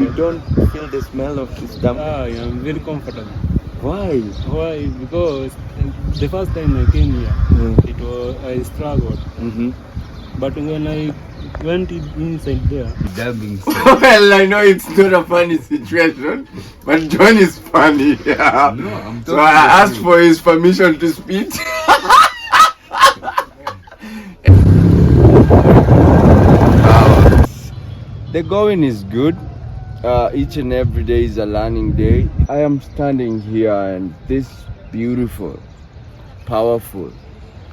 You don't feel the smell of this damp? I am very comfortable. Why? Why? Because the first time I came here, I struggled. But when I went inside there, well, I know it's not a funny situation, but John is funny. Yeah. No, so I asked for his permission to speak. The going is good. Each and every day is a learning day. I am standing here and this beautiful, powerful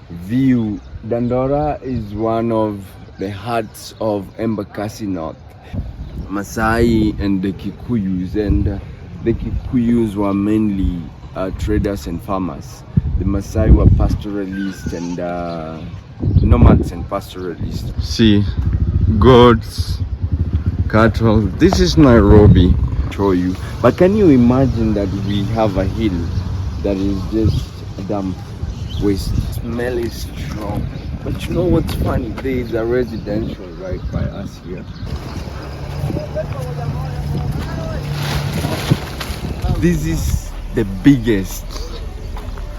view. Dandora is one of the hearts of Embakasi North. Masai and the Kikuyus, and the Kikuyus were mainly traders and farmers. The Masai were pastoralists and nomads and pastoralists. See, goats, cattle. This is Nairobi. Show you. But can you imagine that we have a hill that is just damp waste? Smell is strong. But you know what's funny? There is a residential right by us here. This is the biggest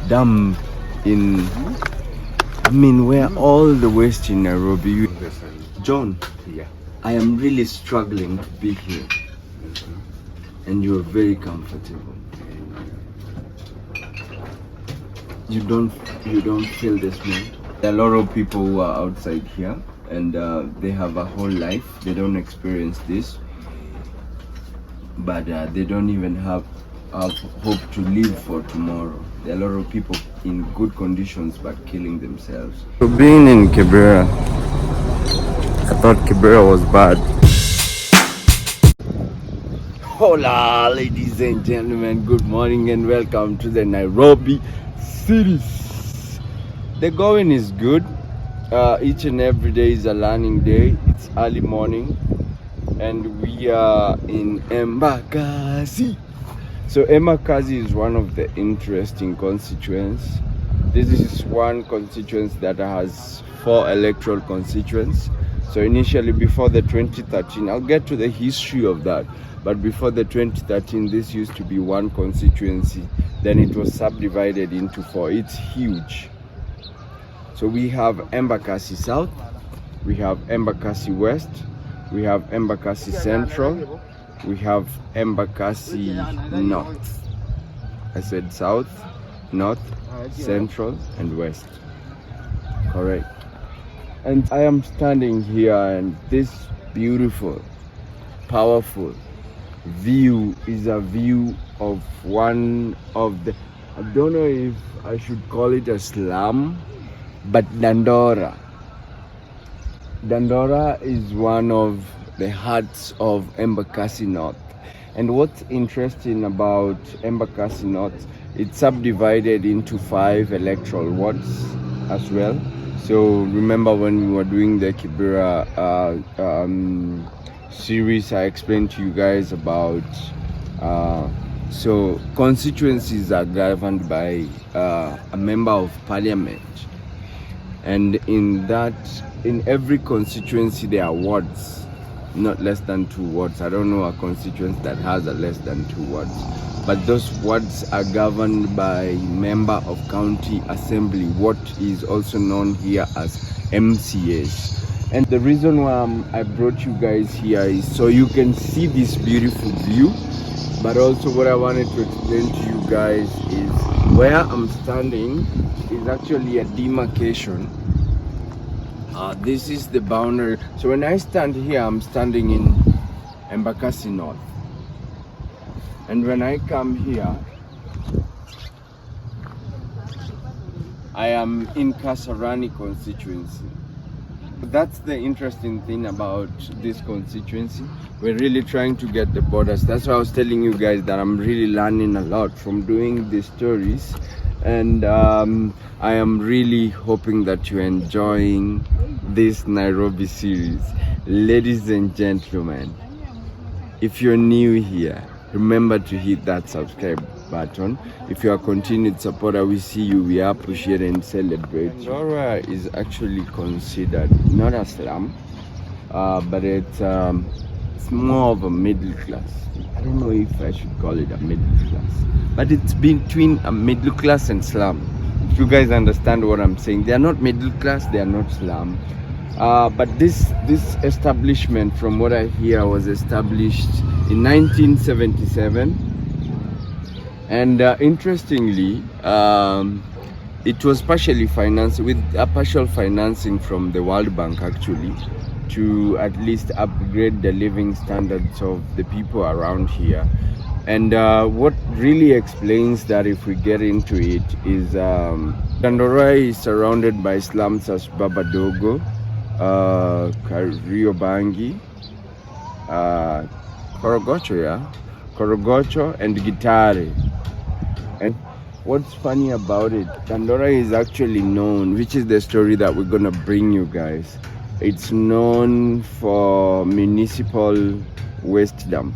dam in, where all the waste in Nairobi. John, Yeah. I am really struggling to be here. And you're very comfortable. You don't feel the smell? There are a lot of people who are outside here and they have a whole life. They don't experience this, but they don't even have hope to live for tomorrow. There are a lot of people in good conditions but killing themselves. So being in Kibera, I thought Kibera was bad. Hola ladies and gentlemen, good morning and welcome to the Nairobi city. The going is good. Each and every day is a learning day. It's early morning and we are in Embakasi. So Embakasi is one of the interesting constituents. This is one constituency that has 4 electoral constituents. So initially, before the 2013, I'll get to the history of that, but before the 2013, this used to be one constituency. Then it was subdivided into 4. It's huge. So we have Embakasi South, we have Embakasi West, we have Embakasi Central, we have Embakasi North. I said South, North, Central, and West. Correct. And I am standing here and this beautiful, powerful view is a view of one of the, I don't know if I should call it a slum, but Dandora. Dandora is one of the hearts of Embakasi North. And what's interesting about Embakasi North, it's subdivided into 5 electoral wards as well. So remember when we were doing the Kibera series, I explained to you guys about so constituencies are governed by a member of parliament, and in every constituency there are wards, not less than 2 wards. I don't know a constituency that has a less than 2 wards, but those wards are governed by member of county assembly, what is also known here as MCAs. And the reason why I brought you guys here is so you can see this beautiful view, but also what I wanted to explain to you guys is where I'm standing is actually a demarcation. This is the boundary. So when I stand here, I'm standing in Embakasi North. And when I come here, I am in Kasarani constituency. That's the interesting thing about this constituency. We're really trying to get the borders. That's why I was telling you guys that I'm really learning a lot from doing these stories. And I am really hoping that you're enjoying this Nairobi series. Ladies and gentlemen, if you're new here, remember to hit that subscribe button. If you are a continued supporter, we see you, we appreciate and celebrate. Dandora is actually considered not a slum, but it's it's more of a middle class. I don't know if I should call it a middle class, but it's between a middle class and slum. If you guys understand what I'm saying, they are not middle class, they are not slum. But this establishment, from what I hear, was established in 1977, and interestingly, it was partially financed with a partial financing from the World Bank, actually, to at least upgrade the living standards of the people around here. And what really explains that, if we get into it, is Dandora is surrounded by slums as Babadogo, Kariobangi, Korogocho, and Gitare. And what's funny about it, Dandora is actually known, which is the story that we're gonna bring you guys. It's known for municipal waste dump,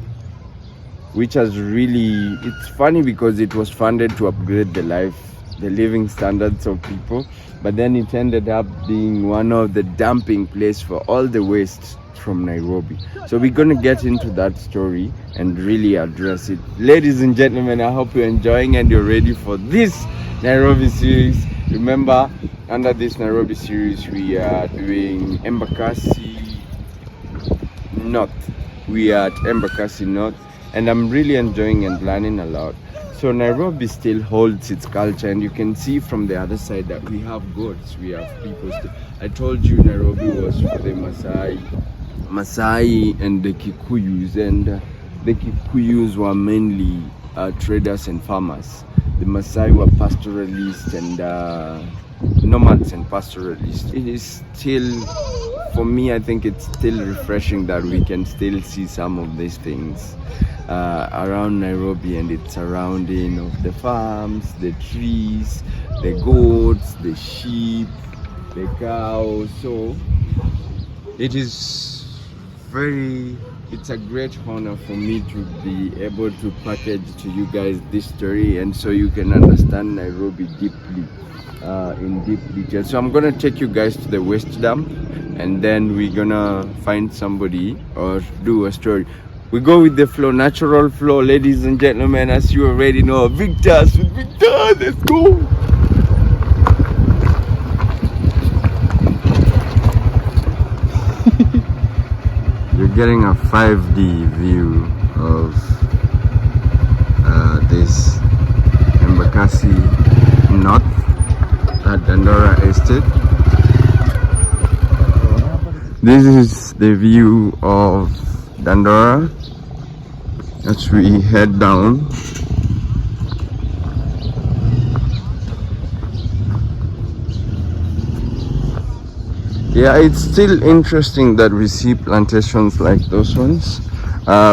which has really, it's funny because it was funded to upgrade the living standards of people, but then it ended up being one of the dumping place for all the waste from Nairobi. So we're gonna get into that story and really address it. Ladies and gentlemen, I hope you're enjoying and you're ready for this Nairobi series. Remember, under this Nairobi series, we are doing Embakasi North. We are at Embakasi North, and I'm really enjoying and learning a lot. So Nairobi still holds its culture, and you can see from the other side that we have goats, we have people still. I told you Nairobi was for the Masai and the Kikuyus, and the Kikuyus were mainly traders and farmers. The Masai were pastoralists and nomads and pastoralists. It is still, for me, I think it's still refreshing that we can still see some of these things around Nairobi and its surrounding of the farms, the trees, the goats, the sheep, the cows. So it is it's a great honor for me to be able to package to you guys this story, and so you can understand Nairobi deeply, in deep detail. So I'm gonna take you guys to the waste dump, and then we're gonna find somebody or do a story. We go with the flow, natural flow, ladies and gentlemen, as you already know. Victor, let's go. You're getting a 5D view of this Embakasi North at Dandora Estate. This is the view of Dandora as we head down. Yeah, it's still interesting that we see plantations like those ones.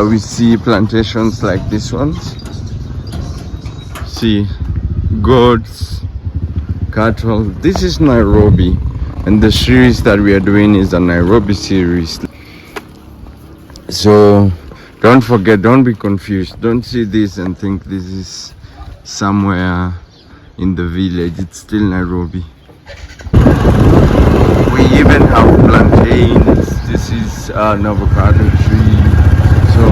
We see plantations like these ones. See, goats, cattle. This is Nairobi, and the series that we are doing is a Nairobi series. So don't forget, don't be confused. Don't see this and think this is somewhere in the village. It's still Nairobi. We even have plantains. This is an avocado tree. So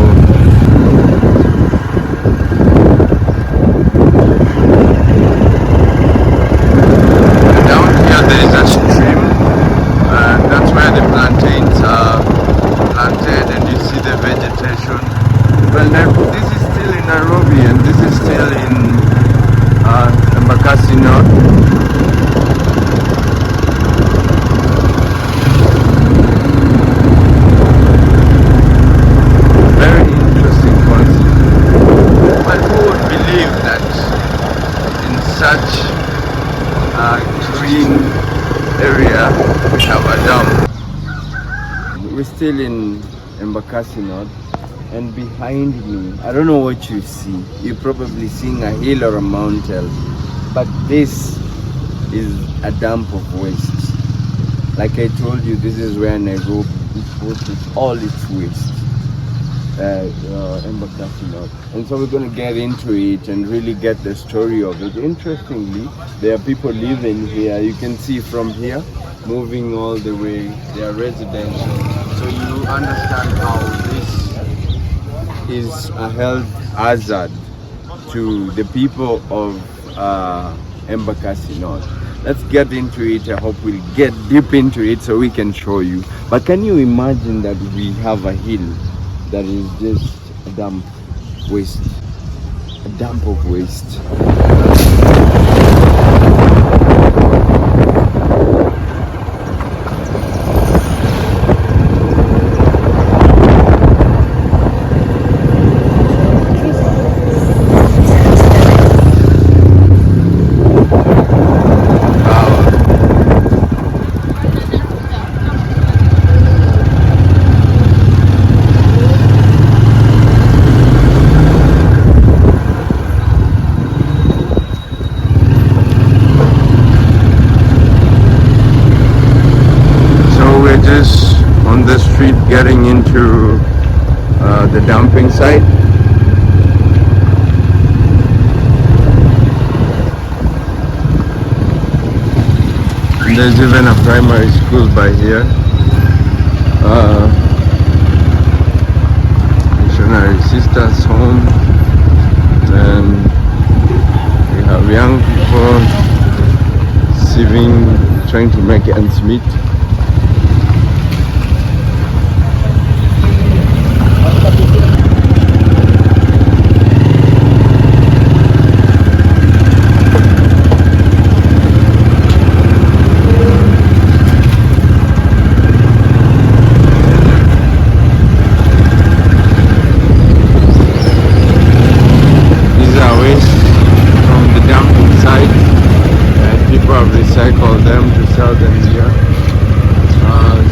down here there is a stream, and that's where the plantains are planted, and you see the vegetation. Well, this is still in Nairobi, and this is still in Embakasi North. Such a green area, we have a dam. We're still in Embakasi North, and behind me, I don't know what you see. You're probably seeing a hill or a mountain, but this is a dump of waste. Like I told you, this is where Nairobi puts all its waste. Embakasi North. And so we're going to get into it and really get the story of it. Interestingly, there are people living here. You can see from here, moving all the way. They are residential. So you understand how this is a health hazard to the people of Embakasi North. Let's get into it. I hope we'll get deep into it so we can show you. But can you imagine that we have a hill that is just a dump waste, a dump of waste? On the street getting into the dumping site. And there's even a primary school by here. Missionary Sisters Home. And we have young people trying to make ends meet. Recycle them to sell them here.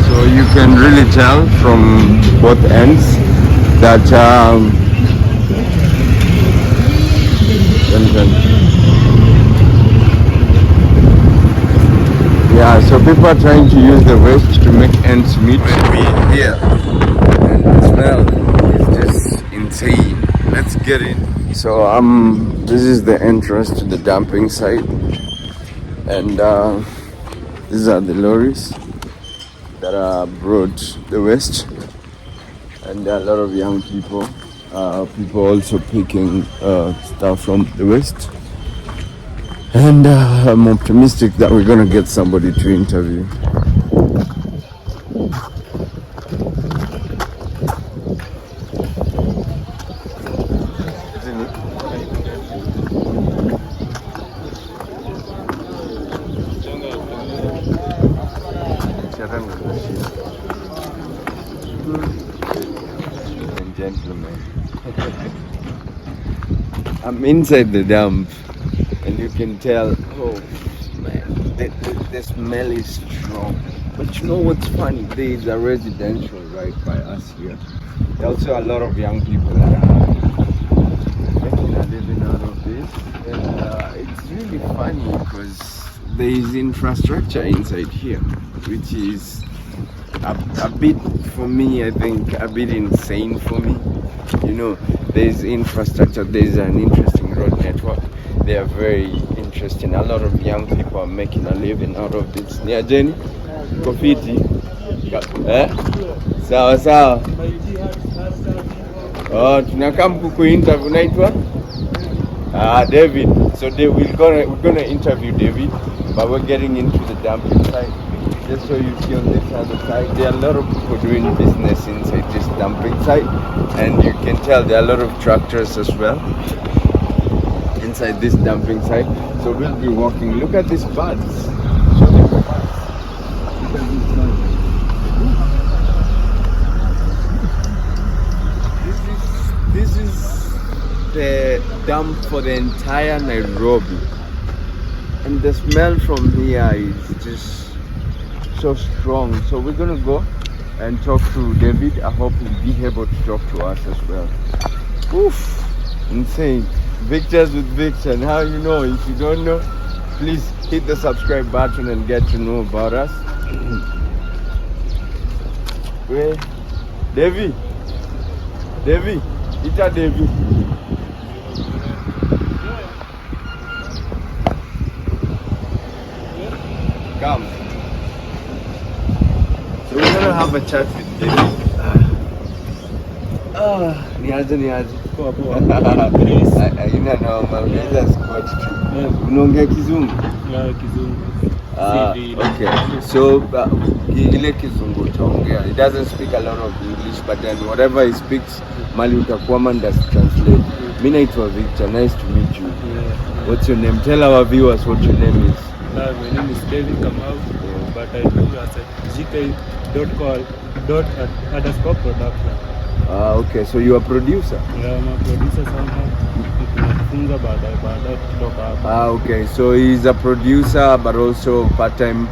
So you can really tell from both ends that yeah, so people are trying to use the waste to make ends meet. When we here, and the smell is just insane. Let's get in. So this is the entrance to the dumping site. And these are the lorries that brought the waste, and there are a lot of young people. People also picking stuff from the waste. And I'm optimistic that we're gonna get somebody to interview. And gentlemen, I'm inside the dump, and you can tell, oh man, the smell is strong. But you know what's funny? There is a residential right by us here. There are also a lot of young people that are making a living out of this, and it's really funny because there is infrastructure inside here, which is a bit, for me, I think, a bit insane for me. You know, there's infrastructure, there's an interesting road network. They are very interesting. A lot of young people are making a living out of this. Nia Jenny, Kofiti, sawa sawa. Oh, tunakaa mkuku interview naitwa David. So we're gonna interview David, but we're getting into the dumping site. Just so you see on this other side, there are a lot of people doing business inside this dumping site, and you can tell there are a lot of tractors as well inside this dumping site. So we'll be walking. Look at these birds. Show them the birds. Look at these birds. This is the dump for the entire Nairobi, and the smell from here is just so strong. So we're gonna go and talk to David. I hope he'll be able to talk to us as well. Oof, insane. Victors with Victor. And how you know? If you don't know, please hit the subscribe button and get to know about us. Where? David, it's a David. Come. So we're gonna have a chat with David. Niaje. Poa poa. Please. Haina noma, unaweza squat tu. Yeah. Unaongea Kizungu? Yeah, Kizungu. Okay. So ile Kizungu utaongea. He doesn't speak a lot of English, but then whatever he speaks, mali utakwama ndas translate. Mimi naitwa Victor. Nice to meet you. Yeah. What's your name? Tell our viewers what your name is. My name is David Kamau, but I do as a gk.production. Okay. So you are a producer? Yeah, I'm a producer somehow. Tunafunza baadaye kutoka hapa. Okay. So he's a producer, but also part-time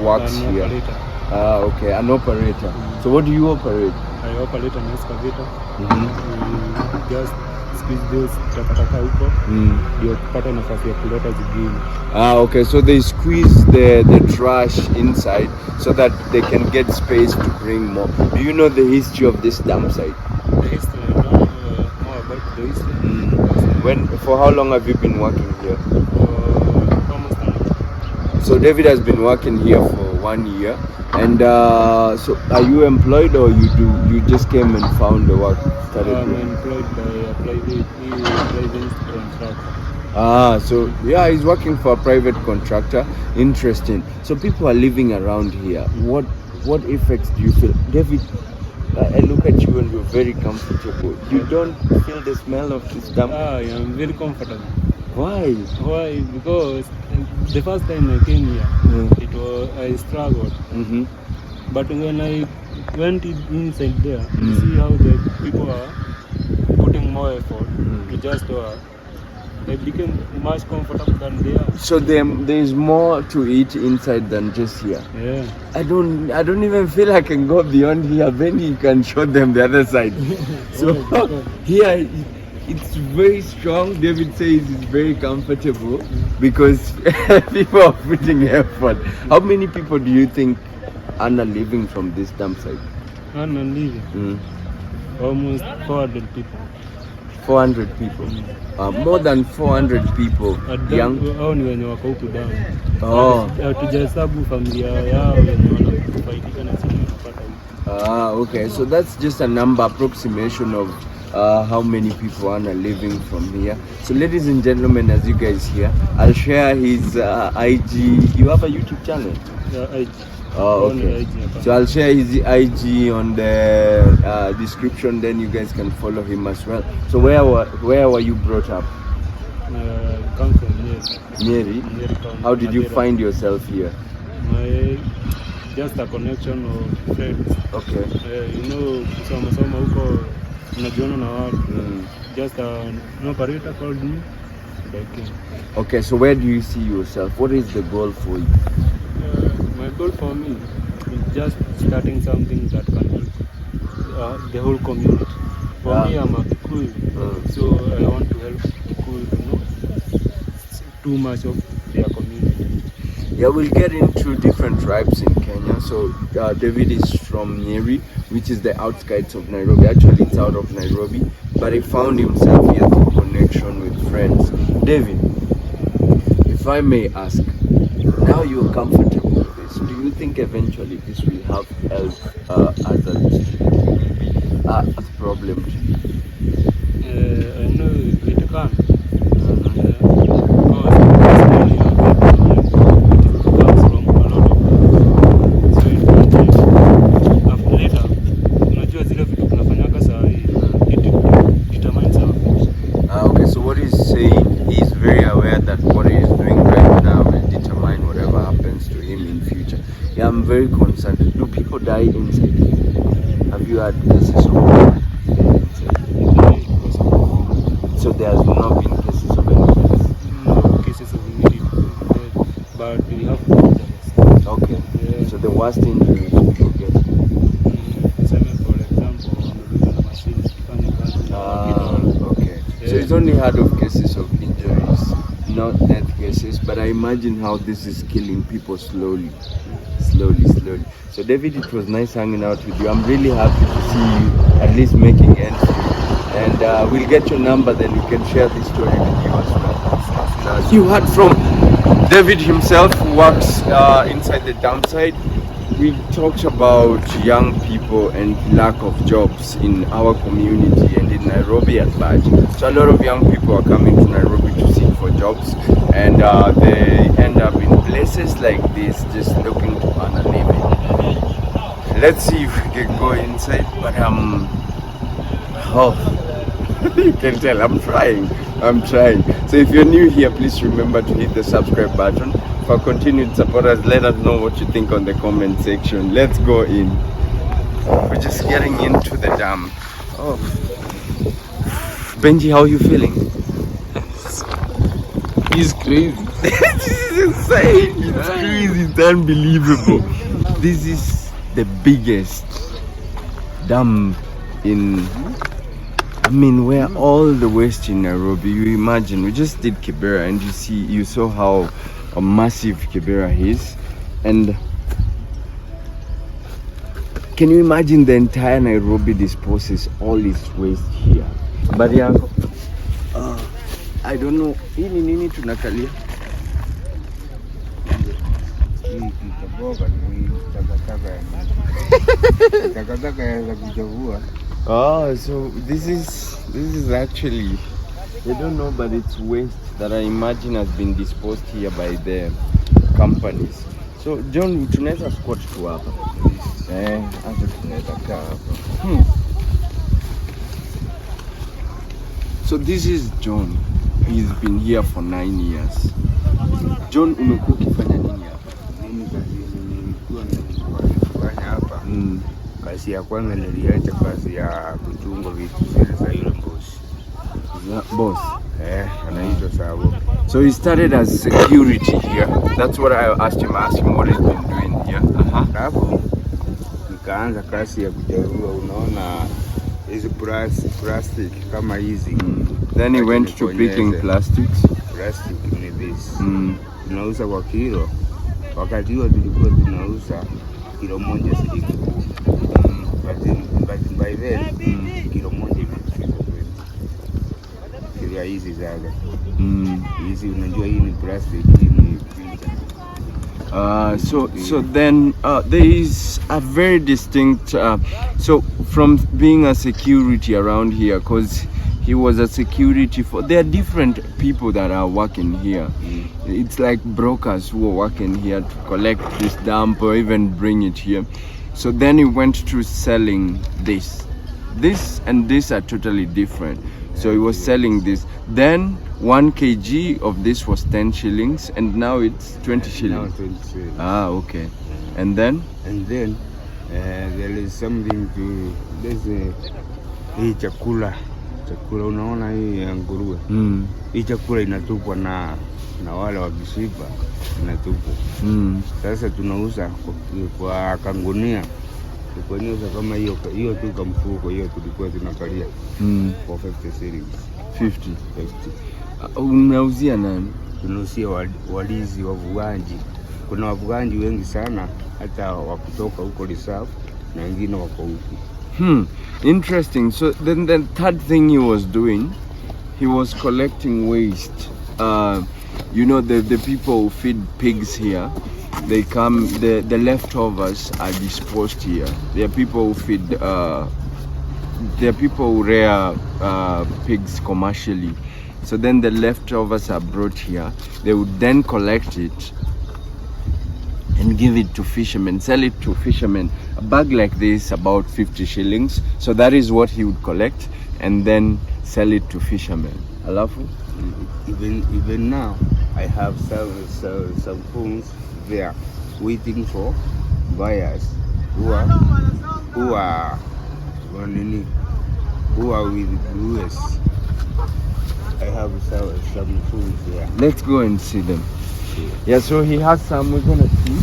works An here. operator. Okay. An operator. So what do you operate? I operate an excavator. Mm-hmm. We just squeeze those takataka huko ndio kupata nafasi ya kuleta zingine. Okay, so they squeeze the trash inside so that they can get space to bring more. Do you know the history of this dump site? The history, I know more about the history. For how long have you been working here? Almost an year. So David has been working here for 1 year. And so are you employed or you just came and found the work? I'm employed by a private contractor. So yeah, he's working for a private contractor. Interesting. So people are living around here. What effects do you feel? David, I look at you and you're very comfortable. You don't feel the smell of this dump? I'm very comfortable. Why? Because the first time I came here, I struggled. Mm-hmm. But when I went inside there, you see how the people are putting more effort. I became much comfortable than they are. So there is more to it inside than just here. Yeah. I don't even feel I can go beyond here. Then you can show them the other side. So here it's very strong. David says it's very comfortable because people are putting effort. How many people do you think are living from this dump site? Living. Almost 400 people. 400 people. More than 400 people. Young. Hao ni wenye wako huku down. Hatujahesabu familia yao wenye wanafaidika na sisi tunapata huku. Okay. So that's just a number approximation of how many people are living from here. So ladies and gentlemen, as you guys hear, I'll share his IG. You have a YouTube channel? Yeah, IG. Okay. So I'll share his IG on the description. Then you guys can follow him as well. So where were you brought up? Come from Njiru. Njiru. How did you find yourself here? Just a connection of friends. Okay. Kusoma huko unajiona na watu. Just an operator called me. Okay. So where do you see yourself? What is the goal for you? My goal for me is just starting something that can help the whole community. For me, I'm a Kikuyu, so I want to help Kikuyu to know too much of their community. Yeah, we'll get into different tribes in Kenya. So David is from Njiru, which is the outskirts of Nairobi. Actually, it's out of Nairobi, but he found himself here through connection with friends. David, if I may ask, now you're comfortable with this, do you think eventually this will have health as a problem to you? I know it can. Okay, so what he's saying, he's very aware that what he is doing right now will determine whatever happens to him in future. Yeah, I'm very concerned. Do people die inside? Have you had cases of inside? So there has not been cases of anything? No cases of immediate, but we have problems. Okay. Yeah. So the worst injuries people get? For example, on the machine. Okay. So it's only heard of cases of injuries, not death cases, but I imagine how this is killing people slowly. So David, it was nice hanging out with you. I'm really happy to see you at least making ends meet. And we'll get your number, then you can share this story with you as well. You heard from David himself, who works inside the dump site. we talked about young people and lack of jobs in our community and in Nairobi at large. So a lot of young people are coming to Nairobi to seek for jobs, and they end up in places like this just looking to earn a living. Let's see if we can go inside, but you can tell I'm trying. So if you're new here, please remember to hit the subscribe button. For continued supporters, let us know what you think on the comment section. Let's go in. We're just getting into the dam. Oh, Benji, how are you feeling? He's crazy. This is insane. It's crazy. It's unbelievable. This is the biggest dam in, I mean, we're all the west in Nairobi. You imagine, we just did Kibera, and you saw how massive Kibera is, and can you imagine the entire Nairobi disposes all its waste here? But yeah, I don't know. Hii ni nini tunakalia? Oh, so this is actually, they don't know, but it's waste that I imagine has been disposed here by the companies. So John, tunaweza squat tu hapa. Hata tunaweza kaa hapa. So this is John. He's been here for 9 years. John, umekuwa ukifanya nini hapa? Mimi nilikuwa nafanya hapa. Kazi ya kwanza niliacha kazi ya kuchunga vitu za yule boss. Boss? Anaitwa Sabo. So he started as security here. That's what I asked him what he's been doing here. Hapo nikaanza kazi ya kujarua, unaona hizi plastic kama hizi. Then he went to picking plastics. Plastic ni this. Tunauza kwa kilo. Wakati huo tulikuwa tunauza kilo moja shilingi 10. But by then kilo moja imefika 20. Kilo hizi zaga. Hizi unajua hii ni plastic, hii ni so then there is a very distinct so from being a security around here, because he was a security for, there are different people that are working here. It's like brokers who are working here to collect this dump or even bring it here. So then he went to selling this and this are totally different. So he was selling this. Then 1 kg of this was 10 shillings and now it's 20 shillings. Now 20 shillings. Okay. And then there is something to, there's hii chakula unaona hii ya nguruwe. Hii chakula inatupwa na wale wa kishiba, inatupwa. Sasa tunauza kwa kangunia. Tukonyesha kama hiyo tu kamfuko, hiyo tulikuwa tunakalia for 50 shillings. 50. Unauzia nani? Tunauzia walizi, wavuaji. Kuna wavuaji wengi sana, hata wakutoka huko reserve na wengine wako huko. Interesting. So then the third thing he was doing, he was collecting waste. You know, the people who feed pigs here, they come, the leftovers are disposed here. There are people who feed, there are people who rear pigs commercially. So then the leftovers are brought here. They would then collect it and give it to fishermen, sell it to fishermen. A bag like this, about 50 shillings. So that is what he would collect and then sell it to fishermen. Alafu? Even now, I have some phones there waiting for buyers who are with US. I have some phones there. Let's go and see them. Yeah, so he has some. We're gonna see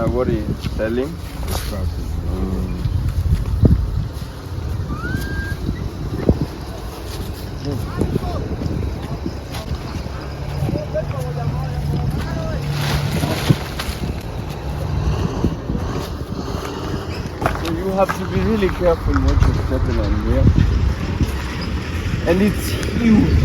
what he's selling. So you have to be really careful what you're stepping on here. And it's huge.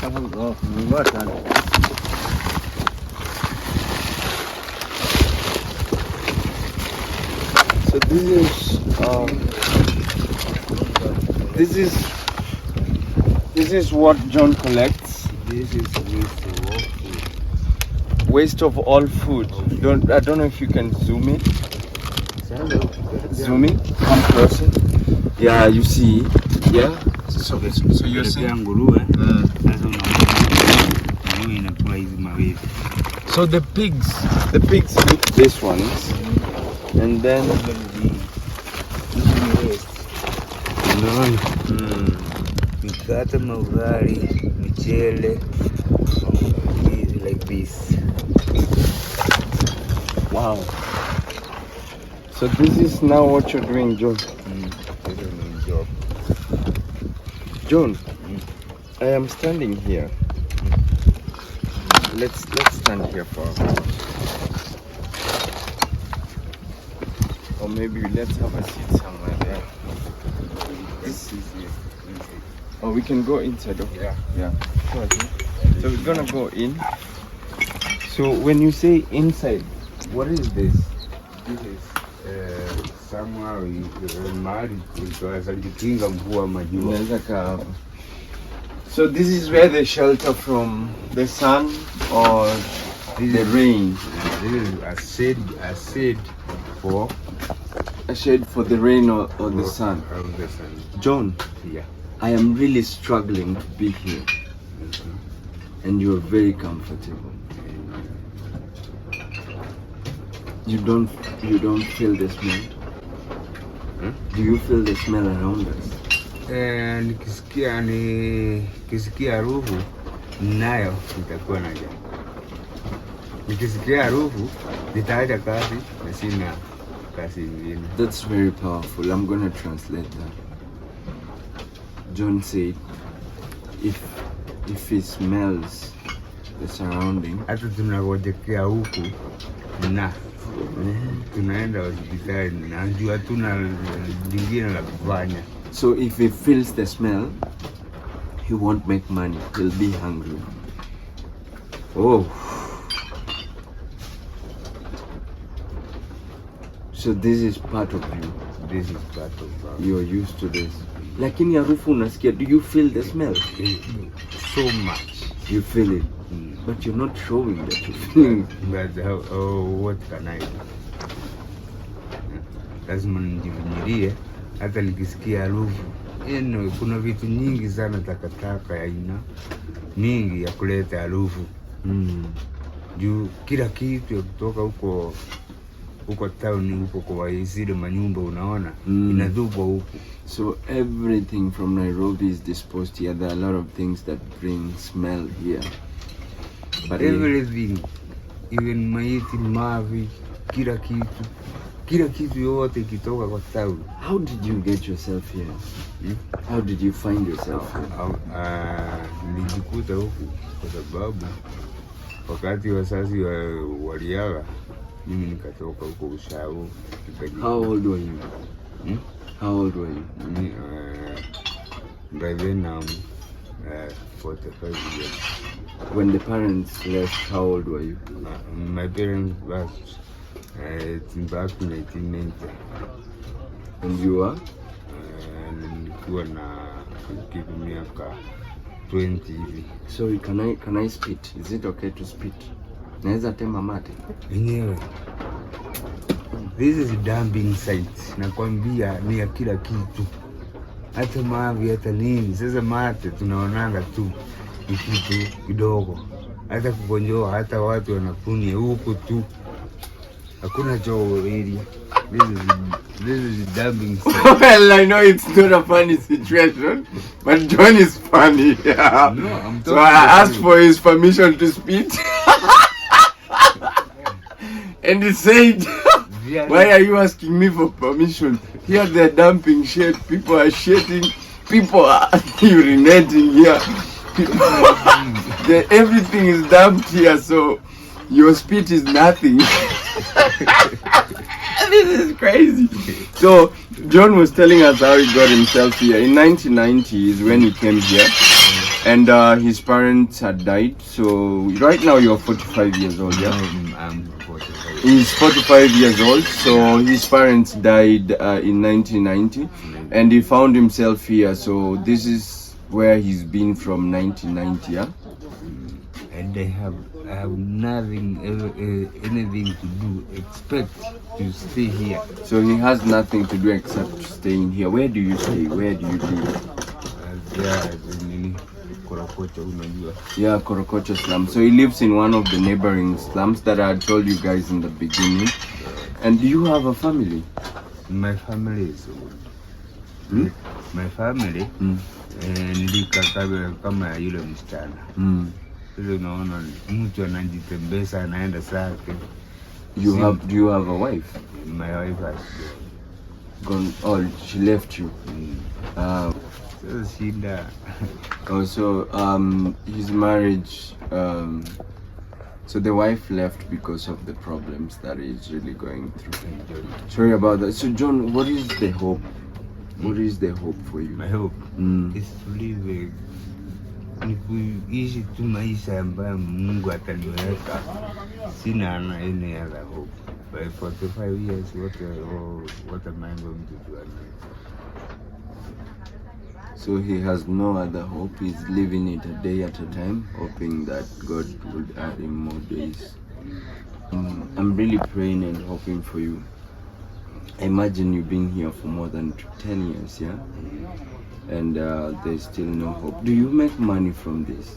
So this is what John collects. This is Waste of all food. I don't know if you can zoom in. Zoom in. Come closer. Yeah, you see. Yeah. So you're saying nguruwe. Sasa nguruwe inakula hizi mawizi. So the pigs eat these ones, and then mikate, maugali, michele, like this. Wow. So this is now what you're doing, John. This is my job. John, I am standing here. Let's stand here for a moment. Or maybe let's have a seat somewhere there. This is it. Or we can go inside. Okay. Yeah. So we're gonna go in. So when you say inside, what is this? This is somewhere mahali kulikinga mvua majua. So this is where they shelter from the sun or the rain. This is a shade for a shade for the rain or the sun. John, yeah. I am really struggling to be here, and you are very comfortable. You don't feel the smell? Do you feel the smell around us? Nikisikia harufu nayo nitakuwa na njaa. Nikisikia harufu nitaacha kazi na sina kazi nyingine. That's very powerful. I'm going to translate that. John said, if he smells the surrounding, hata tunangojekea huku na tunaenda hospitali na ndio hatuna lingine la kufanya. So if he feels the smell, he won't make money. He'll be hungry. Oh. So this is part of you. This is part of you're used to this. Lakini harufu unasikia, do you feel the smell? So much. You feel it. But you're not showing that you feel it. But what can I do? Lazima nijivumilie hata nikisikia harufu. Kuna vitu nyingi sana takataka ya aina mingi ya kuleta harufu. Juu kila kitu kutoka huko town huko kwa zile manyumba unaona inadhubwa huko. So everything from Nairobi is disposed here. There are a lot of things that bring smell here. But everything, even maiti, mavi, kila kitu yote kitoka kwa town. How did you get yourself here? How did you find yourself here? Nilijikuta huku kwa sababu wakati wazazi waliaga mimi nikatoka huko Ushago. How old were you? How old were you? By then I'm 45 years. When the parents left, how old were you? My parents left back in 1990. And you were? Nilikuwa na miaka 20 hivi. So can I spit? Is it okay to spit? Naweza tema mate? Yenyewe. This is dumping site. Nakwambia ni ya kila kitu. Hata mavi hata nini. Sasa mate tunaonanga tu ni kitu kidogo. Hata kukonjoa hata watu wanakunia huko tu. Hakuna choo area. This is dumping site. Well, I know it's not a funny situation, but John is funny. Yeah. No, I'm so I asked for his permission to spit. And he said, why are you asking me for permission? Here they're dumping shit, people are shitting, people are urinating here. Everything is dumped here, so your spit is nothing. This is crazy. So John was telling us how he got himself here. In 1990 is when he came here. And his parents had died. So right now you're 45 years old, yeah? I'm 45. He's 45 years old. So his parents died in 1990, and he found himself here. So this is where he's been from 1990, yeah? And I have nothing, anything to do except to stay here. So he has nothing to do except staying here. Where do you stay? Where do you live? Yeah, Korokocho slum. So he lives in one of the neighboring slums that I told you guys in the beginning. And do you have a family? My family is my family ndika kama yule msichana. Sasa unaona mtu anajitembeza anaenda zake. Do you have a wife? My wife has gone. Oh, she left you. So shida. Also, his marriage. So the wife left because of the problems that he's really going through. Sorry about that. So John, what is the hope? What is the hope for you? My hope is to live ni kuishi tu maisha ambayo Mungu ataniweka. Sina any other hope. By 45 years, what am I going to do? So he has no other hope. He's living it a day at a time, hoping that God would add him more days. I'm really praying and hoping for you. I imagine you've been here for more than 10 years, yeah? And there's still no hope. Do you make money from this?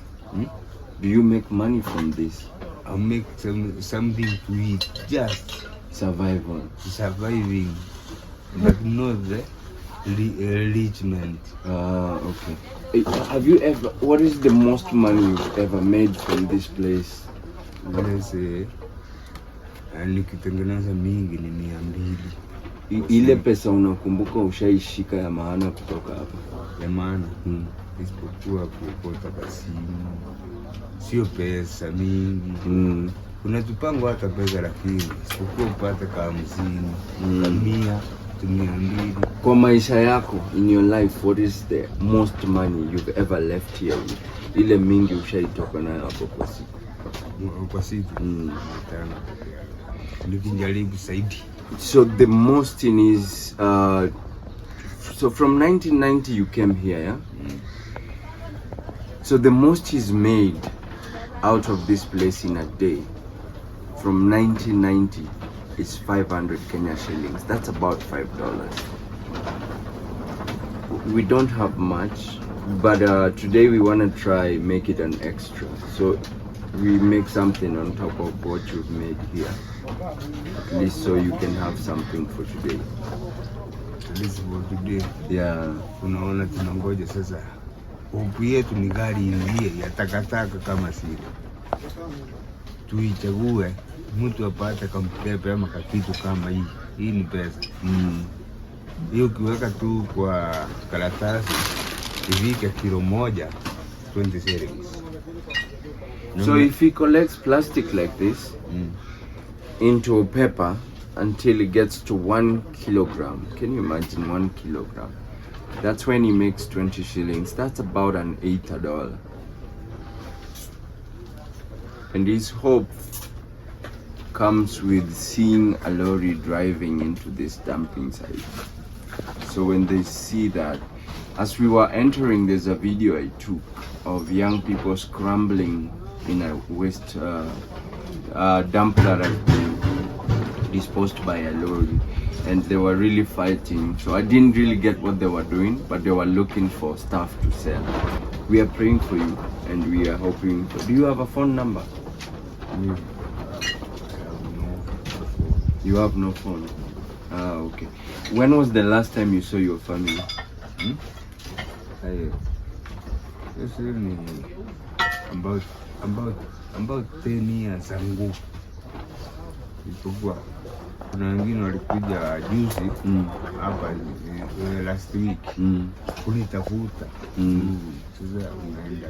Do you make money from this? I'll make something to eat, just surviving, but not the enrichment. Okay. Have you ever? What is the most money you've ever made from this place? Let's say, nikitengeneza mingi ni 200. Ile pesa unakumbuka ushaishika ya maana kutoka hapa? Ya maana? Isipokuwa kuokota kasimu. Sio pesa mingi. Unatupanga hata pesa lakini isipokuwa upate kama 50, 100. Kwa maisha yako, in your life, what is the most money you've ever left here with? Ile mingi ushaitoka nayo hapo kwa siku? Kwa siku? 5. Nikijaribu zaidi. So the most in is so from 1990 you came here, yeah? So the most he's made out of this place in a day from 1990 is 500 Kenya shillings. That's about $5. We don't have much, but today we want to try make it an extra. So we make something on top of what you've made here. At least so you can have something for today. At least for today. Yeah. Unaona tunangoja sasa. Hope yetu ni gari ingie ya takataka kama sile. Tuichague mtu apate kampepe ama kitu kama hii. Hii ni pesa. Hiyo ukiweka tu kwa karatasi ivike kilo moja 20 shillings. So if he collects plastic like this into a paper until it gets to 1 kilogram, can you imagine 1 kilogram? That's when he makes 20 shillings. That's about an $8. And his hope comes with seeing a lorry driving into this dumping site. So when they see that, as we were entering, there's a video I took of young people scrambling in a waste dump that had been disposed by a lorry, and they were really fighting. So I didn't really get what they were doing, but they were looking for stuff to sell. We are praying for you, and we are hoping for... Do you have a phone number? You have no phone? Okay. When was the last time you saw your family? About 10 years ago. Isipokuwa kuna wengine walikuja juzi hapa last week kunitafuta. Sasa unaenda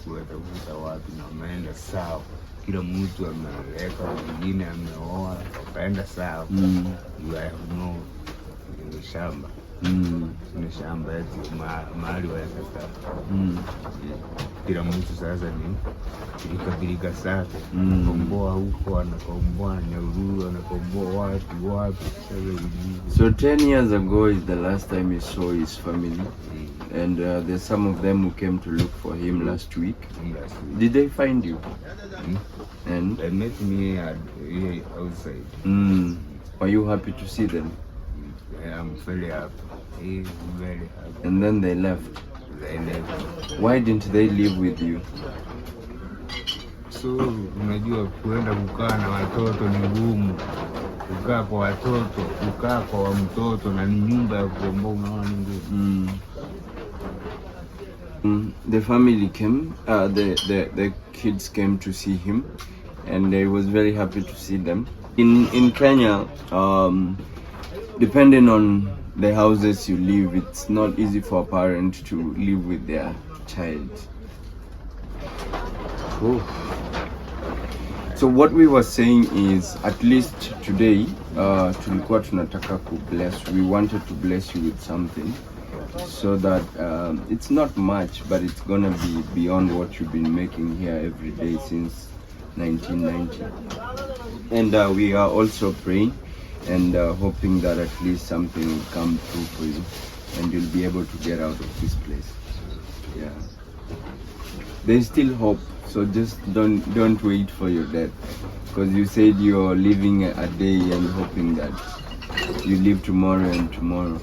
kuwatafuta wapi na umeenda sawa. Kila mtu ameleka, wengine ameoa, wakaenda sawa. You have no shamba. Kuna shamba yetu mahali wa sasa. Kila mtu sasa ni ikabilika sasa. Komboa huko, anakomboa Njiru, anakomboa wapi sasa hivi. So 10 years ago is the last time he saw his family. And there's some of them who came to look for him last week. Did they find you? And they met me here outside. Are you happy to see them? I'm very happy. Very happy. And then they left. Why didn't they live with you? So unajua kuenda kukaa na watoto ni ngumu. Kukaa kwa watoto, kukaa kwa mtoto na ni nyumba ya kuomba, unaona ni ngumu. The family came, the kids came to see him, and he was very happy to see them. In Kenya, depending on the houses you live, it's not easy for a parent to live with their child. So what we were saying is, at least today, tulikuwa tunataka we wanted to bless you with something, so that it's not much, but it's gonna be beyond what you've been making here every day since 1990. And we are also praying and hoping that at least something will come through for you and you'll be able to get out of this place. Yeah, there's still hope, so just don't wait for your death, because you said you're living a day and hoping that you live tomorrow and tomorrow.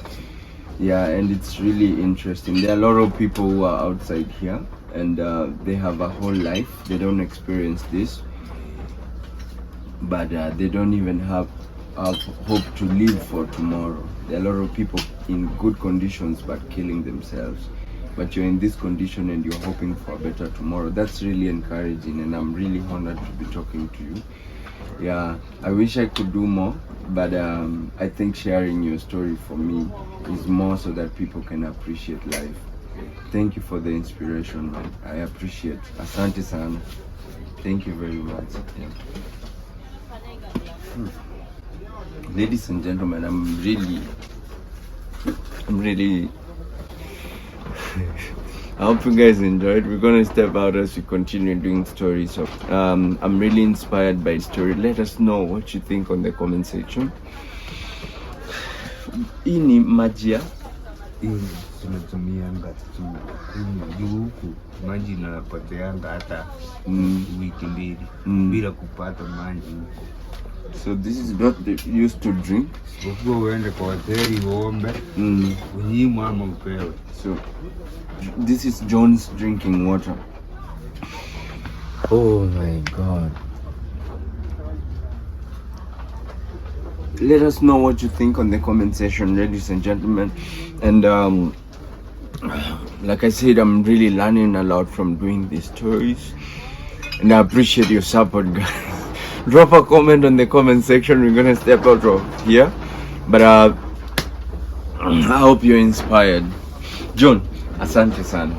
Yeah, and it's really interesting. There are a lot of people who are outside here and they have a whole life. They don't experience this, but they don't even have hope to live for tomorrow. There are a lot of people in good conditions but killing themselves. But you're in this condition and you're hoping for a better tomorrow. That's really encouraging, and I'm really honored to be talking to you. Yeah, I wish I could do more, but I think sharing your story for me is more so that people can appreciate life. Thank you for the inspiration, man. I appreciate. Asante sana. Thank you very much. Yeah. Ladies and gentlemen, I'm really I hope you guys enjoyed. We're gonna step out as we continue doing stories. So I'm really inspired by the story. Let us know what you think on the comment section. Hii ni maji tunatumianga tu huku, maji inapoteanga hata wiki mbili bila kupata maji huko. So this is what they used to drink. Before uende kwa hoteli uombe, unyimwe ama upewe. So this is John's drinking water. Oh my God. Let us know what you think on the comment section, ladies and gentlemen. And like I said, I'm really learning a lot from doing these stories, and I appreciate your support, guys. Drop a comment on the comment section. We're gonna step out of here, but I hope you're inspired. John, asante sana.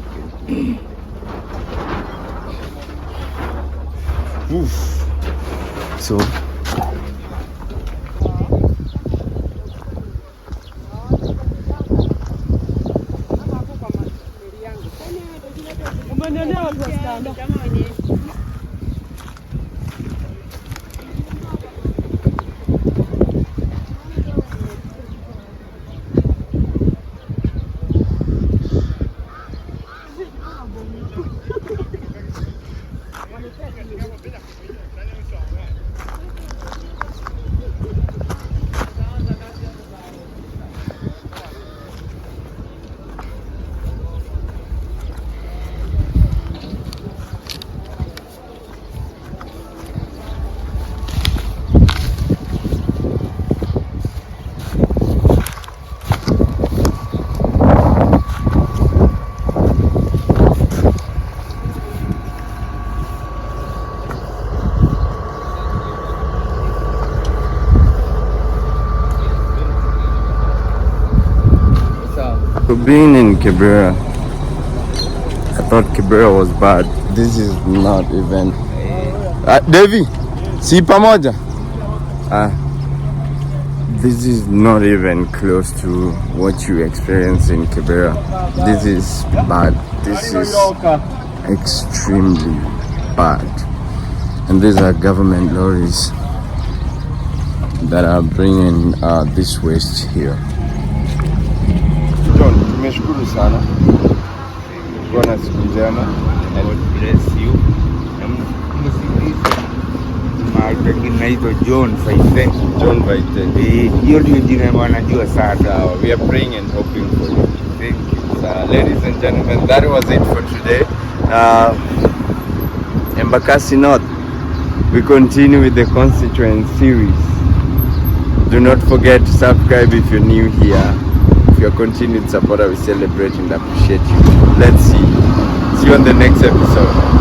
So being in Kibera, I thought Kibera was bad. This is not even. Devi, si pamoja. This is not even close to what you experience in Kibera. This is bad. This is extremely bad. And these are government lorries that are bringing this waste here. John, tumeshukuru sana. Bwana siku njema. God bless you. Mahali pengine naitwa John Faite. John Faite. Hiyo ndio jina wanajua sana. We are praying and hoping for you. Thank you. Ladies and gentlemen, that was it for today. Embakasi North. We continue with the constituent series. Do not forget to subscribe if you're new here. If you're a continued supporter, we celebrate and appreciate you. Let's see you on the next episode.